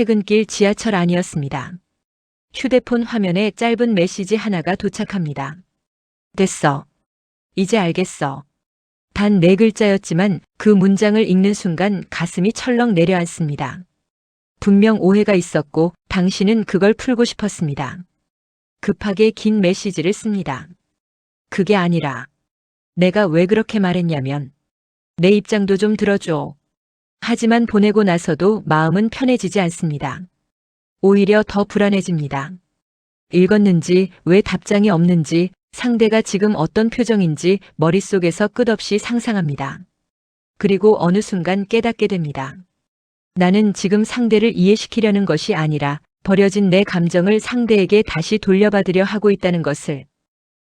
퇴근길 지하철 안이었습니다. 휴대폰 화면에 짧은 메시지 하나가 도착합니다. 됐어. 이제 알겠어. 단 4글자였지만 그 문장을 읽는 순간 가슴이 철렁 내려앉습니다. 분명 오해가 있었고 당신은 그걸 풀고 싶었습니다. 급하게 긴 메시지를 씁니다. 그게 아니라 내가 왜 그렇게 말했냐면 내 입장도 좀 들어줘. 하지만 보내고 나서도 마음은 편해지지 않습니다. 오히려 더 불안해집니다. 읽었는지, 왜 답장이 없는지, 상대가 지금 어떤 표정인지 머릿속에서 끝없이 상상합니다. 그리고 어느 순간 깨닫게 됩니다. 나는 지금 상대를 이해시키려는 것이 아니라 버려진 내 감정을 상대에게 다시 돌려받으려 하고 있다는 것을.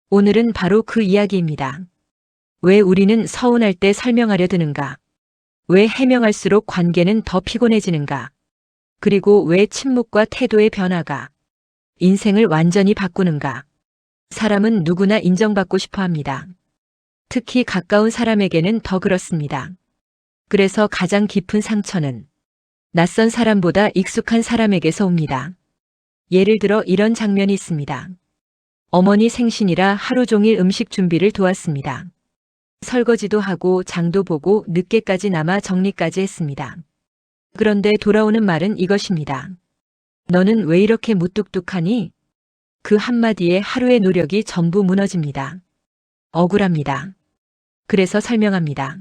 오늘은 바로 그 이야기입니다. 왜 우리는 서운할 때 설명하려 드는가? 왜 해명할수록 관계는 더 피곤해지는가? 그리고 왜 침묵과 태도의 변화가 인생을 완전히 바꾸는가? 사람은 누구나 인정받고 싶어 합니다. 특히 가까운 사람에게는 더 그렇습니다. 그래서 가장 깊은 상처는 낯선 사람보다 익숙한 사람에게서 옵니다. 예를 들어 이런 장면이 있습니다. 어머니 생신이라 하루 종일 음식 준비를 도왔습니다. 설거지도 하고 장도 보고 늦게까지 남아 정리까지 했습니다. 그런데 돌아오는 말은 이것입니다. 너는 왜 이렇게 무뚝뚝하니? 그 한마디에 하루의 노력이 전부 무너집니다. 억울합니다. 그래서 설명합니다.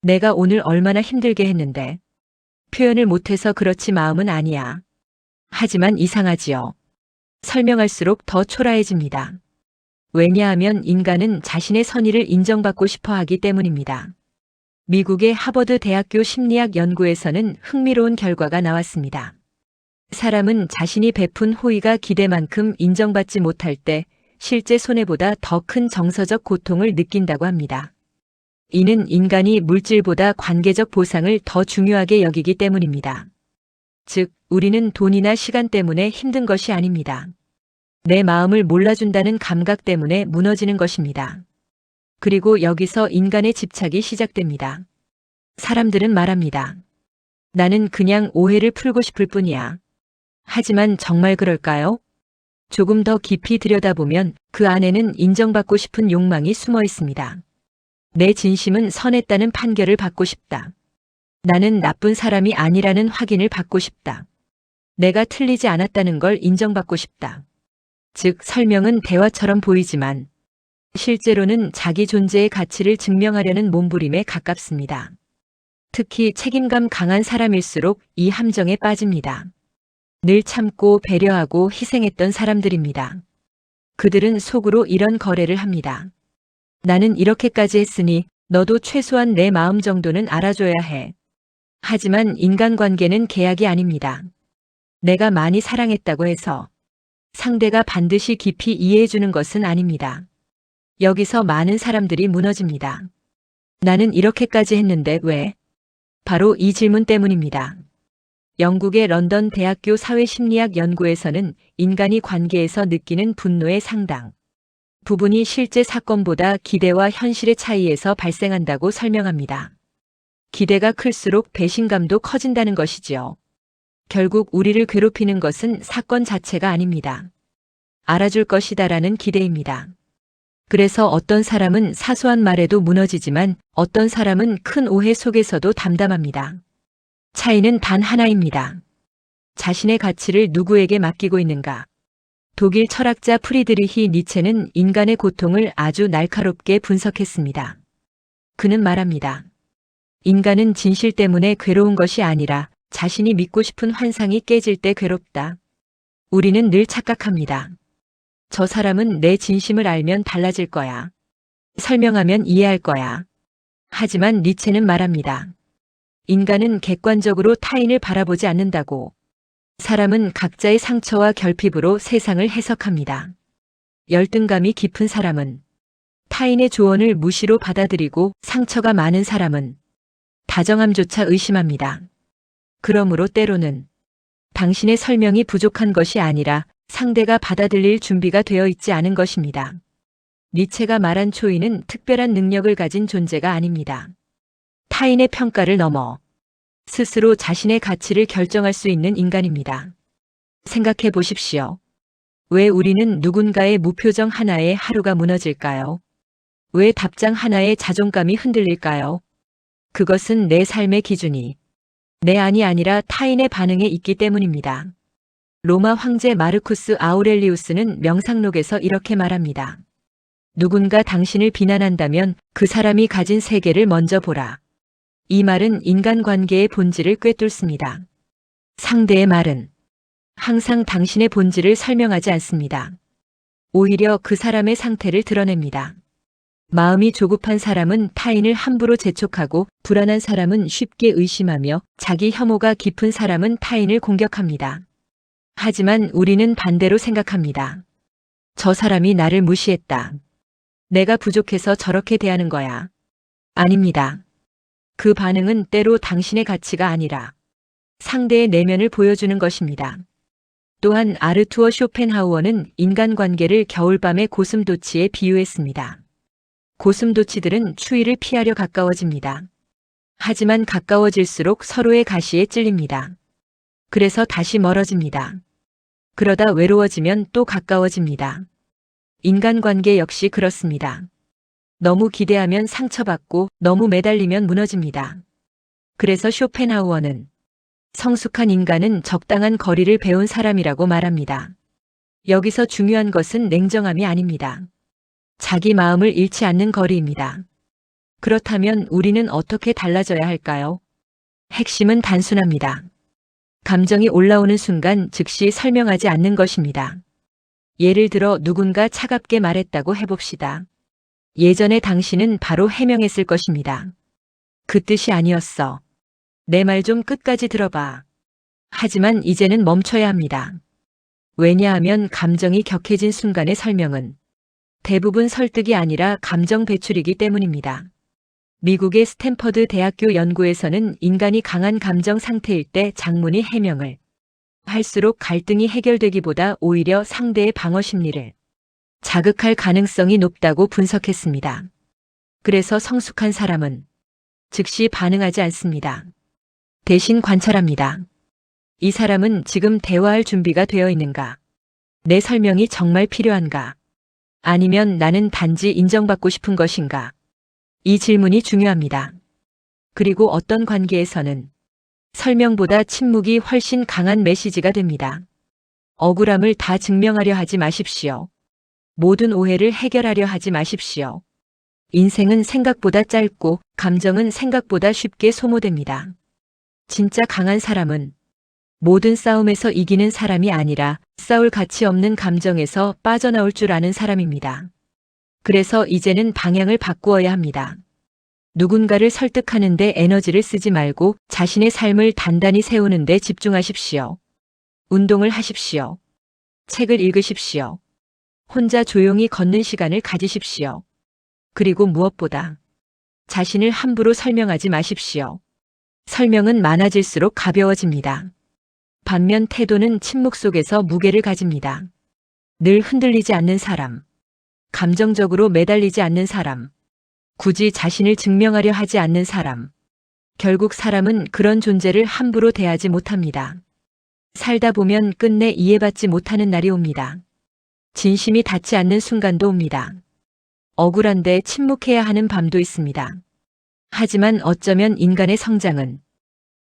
내가 오늘 얼마나 힘들게 했는데. 표현을 못해서 그렇지 마음은 아니야. 하지만 이상하지요. 설명할수록 더 초라해집니다. 왜냐하면 인간은 자신의 선의를 인정받고 싶어 하기 때문입니다. 미국의 하버드 대학교 심리학 연구에서는 흥미로운 결과가 나왔습니다. 사람은 자신이 베푼 호의가 기대만큼 인정받지 못할 때 실제 손해보다 더 큰 정서적 고통을 느낀다고 합니다. 이는 인간이 물질보다 관계적 보상을 더 중요하게 여기기 때문입니다. 즉, 우리는 돈이나 시간 때문에 힘든 것이 아닙니다. 내 마음을 몰라준다는 감각 때문에 무너지는 것입니다. 그리고 여기서 인간의 집착이 시작됩니다. 사람들은 말합니다. 나는 그냥 오해를 풀고 싶을 뿐이야. 하지만 정말 그럴까요? 조금 더 깊이 들여다보면 그 안에는 인정받고 싶은 욕망이 숨어 있습니다. 내 진심은 선했다는 판결을 받고 싶다. 나는 나쁜 사람이 아니라는 확인을 받고 싶다. 내가 틀리지 않았다는 걸 인정받고 싶다. 즉, 설명은 대화처럼 보이지만 실제로는 자기 존재의 가치를 증명하려는 몸부림에 가깝습니다. 특히 책임감 강한 사람일수록 이 함정에 빠집니다. 늘 참고 배려하고 희생했던 사람들입니다. 그들은 속으로 이런 거래를 합니다. 나는 이렇게까지 했으니 너도 최소한 내 마음 정도는 알아줘야 해. 하지만 인간관계는 계약이 아닙니다. 내가 많이 사랑했다고 해서 상대가 반드시 깊이 이해해주는 것은 아닙니다. 여기서 많은 사람들이 무너집니다. 나는 이렇게까지 했는데 왜? 바로 이 질문 때문입니다. 영국의 런던 대학교 사회심리학 연구에서는 인간이 관계에서 느끼는 분노의 상당 부분이 실제 사건보다 기대와 현실의 차이에서 발생한다고 설명합니다. 기대가 클수록 배신감도 커진다는 것이지요. 결국 우리를 괴롭히는 것은 사건 자체가 아닙니다. 알아줄 것이다라는 기대입니다. 그래서 어떤 사람은 사소한 말에도 무너지지만 어떤 사람은 큰 오해 속에서도 담담합니다. 차이는 단 하나입니다. 자신의 가치를 누구에게 맡기고 있는가? 독일 철학자 프리드리히 니체는 인간의 고통을 아주 날카롭게 분석했습니다. 그는 말합니다. 인간은 진실 때문에 괴로운 것이 아니라 자신이 믿고 싶은 환상이 깨질 때 괴롭다. 우리는 늘 착각합니다. 저 사람은 내 진심을 알면 달라질 거야. 설명하면 이해할 거야. 하지만 니체는 말합니다. 인간은 객관적으로 타인을 바라보지 않는다고. 사람은 각자의 상처와 결핍으로 세상을 해석합니다. 열등감이 깊은 사람은 타인의 조언을 무시로 받아들이고 상처가 많은 사람은 다정함조차 의심합니다. 그러므로 때로는 당신의 설명이 부족한 것이 아니라 상대가 받아들일 준비가 되어 있지 않은 것입니다. 니체가 말한 초인은 특별한 능력을 가진 존재가 아닙니다. 타인의 평가를 넘어 스스로 자신의 가치를 결정할 수 있는 인간입니다. 생각해 보십시오. 왜 우리는 누군가의 무표정 하나에 하루가 무너질까요? 왜 답장 하나에 자존감이 흔들릴까요? 그것은 내 삶의 기준이 내 안이 아니라 타인의 반응에 있기 때문입니다. 로마 황제 마르쿠스 아우렐리우스는 명상록에서 이렇게 말합니다. 누군가 당신을 비난한다면 그 사람이 가진 세계를 먼저 보라. 이 말은 인간관계의 본질을 꿰뚫습니다. 상대의 말은 항상 당신의 본질을 설명하지 않습니다. 오히려 그 사람의 상태를 드러냅니다. 마음이 조급한 사람은 타인을 함부로 재촉하고 불안한 사람은 쉽게 의심하며 자기 혐오가 깊은 사람은 타인을 공격합니다. 하지만 우리는 반대로 생각합니다. 저 사람이 나를 무시했다. 내가 부족해서 저렇게 대하는 거야. 아닙니다. 그 반응은 때로 당신의 가치가 아니라 상대의 내면을 보여주는 것입니다. 또한 아르투어 쇼펜하우어는 인간관계를 겨울밤의 고슴도치에 비유했습니다. 고슴도치들은 추위를 피하려 가까워집니다. 하지만 가까워질수록 서로의 가시에 찔립니다. 그래서 다시 멀어집니다. 그러다 외로워지면 또 가까워집니다. 인간관계 역시 그렇습니다. 너무 기대하면 상처받고 너무 매달리면 무너집니다. 그래서 쇼펜하우어는 성숙한 인간은 적당한 거리를 배운 사람이라고 말합니다. 여기서 중요한 것은 냉정함이 아닙니다. 자기 마음을 잃지 않는 거리입니다. 그렇다면 우리는 어떻게 달라져야 할까요? 핵심은 단순합니다. 감정이 올라오는 순간 즉시 설명하지 않는 것입니다. 예를 들어 누군가 차갑게 말했다고 해봅시다. 예전에 당신은 바로 해명했을 것입니다. 그 뜻이 아니었어. 내 말 좀 끝까지 들어봐. 하지만 이제는 멈춰야 합니다. 왜냐하면 감정이 격해진 순간의 설명은 대부분 설득이 아니라 감정 배출이기 때문입니다. 미국의 스탠퍼드 대학교 연구에서는 인간이 강한 감정 상태일 때 장문이 해명을 할수록 갈등이 해결되기보다 오히려 상대의 방어 심리를 자극할 가능성이 높다고 분석했습니다. 그래서 성숙한 사람은 즉시 반응하지 않습니다. 대신 관찰합니다. 이 사람은 지금 대화할 준비가 되어 있는가? 내 설명이 정말 필요한가? 아니면 나는 단지 인정받고 싶은 것인가? 이 질문이 중요합니다. 그리고 어떤 관계에서는 설명보다 침묵이 훨씬 강한 메시지가 됩니다. 억울함을 다 증명하려 하지 마십시오. 모든 오해를 해결하려 하지 마십시오. 인생은 생각보다 짧고 감정은 생각보다 쉽게 소모됩니다. 진짜 강한 사람은 모든 싸움에서 이기는 사람이 아니라 싸울 가치 없는 감정에서 빠져나올 줄 아는 사람입니다. 그래서 이제는 방향을 바꾸어야 합니다. 누군가를 설득하는 데 에너지를 쓰지 말고 자신의 삶을 단단히 세우는 데 집중하십시오. 운동을 하십시오. 책을 읽으십시오. 혼자 조용히 걷는 시간을 가지십시오. 그리고 무엇보다 자신을 함부로 설명하지 마십시오. 설명은 많아질수록 가벼워집니다. 반면 태도는 침묵 속에서 무게를 가집니다. 늘 흔들리지 않는 사람, 감정적으로 매달리지 않는 사람, 굳이 자신을 증명하려 하지 않는 사람. 결국 사람은 그런 존재를 함부로 대하지 못합니다. 살다 보면 끝내 이해받지 못하는 날이 옵니다. 진심이 닿지 않는 순간도 옵니다. 억울한데 침묵해야 하는 밤도 있습니다. 하지만 어쩌면 인간의 성장은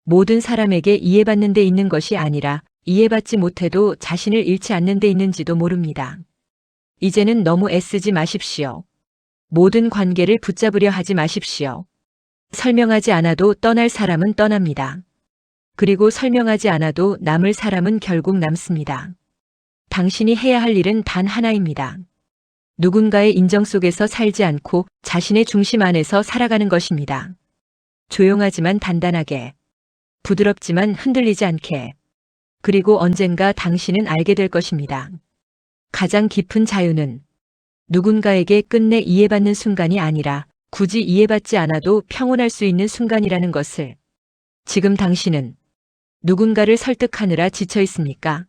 모든 사람에게 이해받는 데 있는 것이 아니라 이해받지 못해도 자신을 잃지 않는 데 있는지도 모릅니다. 이제는 너무 애쓰지 마십시오. 모든 관계를 붙잡으려 하지 마십시오. 설명하지 않아도 떠날 사람은 떠납니다. 그리고 설명하지 않아도 남을 사람은 결국 남습니다. 당신이 해야 할 일은 단 하나입니다. 누군가의 인정 속에서 살지 않고 자신의 중심 안에서 살아가는 것입니다. 조용하지만 단단하게, 부드럽지만 흔들리지 않게, 그리고 언젠가 당신은 알게 될 것입니다. 가장 깊은 자유는 누군가에게 끝내 이해받는 순간이 아니라 굳이 이해받지 않아도 평온할 수 있는 순간이라는 것을. 지금 당신은 누군가를 설득하느라 지쳐 있습니까?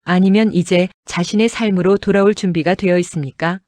아니면 이제 자신의 삶으로 돌아올 준비가 되어 있습니까?